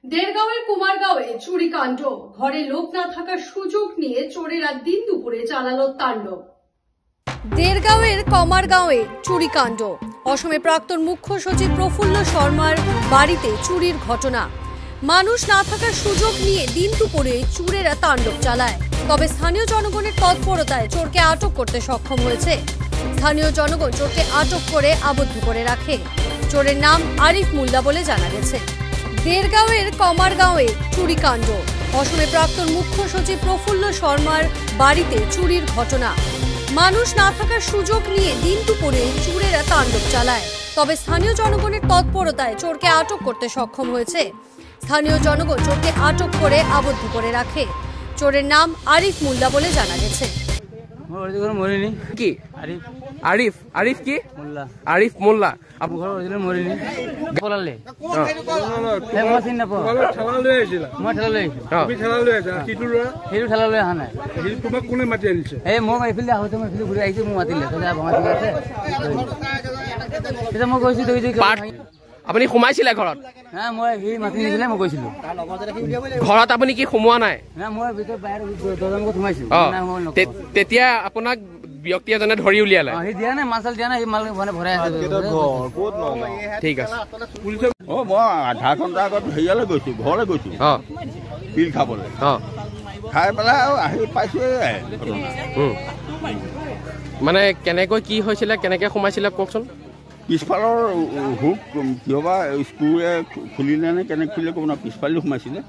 দেড়গাঁওয়ের কুমারগাঁওয়ে চুরিকাণ্ড, ঘরে লোক না থাকার সুযোগ নিয়ে চোরেরা দিন দুপুরে চালালো তাণ্ডব। দেড়গাঁওয়ের কমারগাঁওয়ে চুরিকাণ্ড, অসমে প্রাক্তন মুখ্য সচিব প্রফুল্ল শর্মার বাড়িতে চুরির ঘটনা। মানুষ না থাকার সুযোগ নিয়ে দিন দুপুরে চোরেরা তাণ্ডব চালায়। তবে স্থানীয় জনগণের তৎপরতায় চোরকে আটক করতে সক্ষম হয়েছে। স্থানীয় জনগণ চোরকে আটক করে আবদ্ধ করে রাখে। চোরের নাম আরিফ মোল্লা বলে জানা গেছে। দেড়গাঁওয়ের কমারগাঁওয়ে চুরিকাণ্ড, অসমে প্রাক্তন মুখ্য সচিব প্রফুল্ল শর্মার বাড়িতে চুরির ঘটনা। মানুষ না থাকার সুযোগ নিয়ে দিন দুপুরে চোরেরা তাণ্ডব চালায়। তবে স্থানীয় জনগণের তৎপরতায় চোরকে আটক করতে সক্ষম হয়েছে। স্থানীয় জনগণ চোরকে আটক করে আবদ্ধ করে রাখে। চোরের নাম আরিফ মোল্লা বলে জানা গেছে। কি আরিফ আরিফ কি মোল্লা আরিফ মোল্লা আপু ঘর অরিজিনাল মরিনি পলালে হে মাসিন না ঠেলা লৈ আহিছিল মই ঠেলা লৈ তুমি ঠেলা লৈ আহিছা হিৰু ঠেলা লৈ আহা নাই হিৰু তোমাক কোনে মাতি আনিছে এই মই এইফালে আহোতে মই এইফালে ঘূৰি আহিছো মোক মাতিলে তই ভঙা ঠিক আছে তেতিয়া মই কৈছো তই আপুনি সোমাইছিলে ঘৰত? হ্যাঁ মই হি মাতি নিছিলে মই কৈছিলো ঘৰত আপুনি কি সোমোৱা নাই? না মই ভিতৰত বাহিৰ দৰ্জামুখত সোমাইছো তেতিয়া আপোনাক ব্যক্তি এজনে ধৰি উলিয়ালে? হি দিয়া নাই মাছাল দিয়া নাই হি মাল মানে ভৰাই আছে। ঠিক আছে। মই আধা ঘণ্টা আগত হেৰিয়ালৈ গৈছো, ঘৰলৈ গৈছো পিল খাবলৈ। খাই পেলাই আৰু আহি পাইছোৱে। মানে কেনেকৈ কি হৈছিলে, কেনেকে সোমাইছিলে কওকচোন। পিছফালৰ হুক কিয়বা স্ক্ৰুৱে খুলিলে নে কেনেকে খুলিলে ক'ব না, পিছফালে সোমাইছিলে।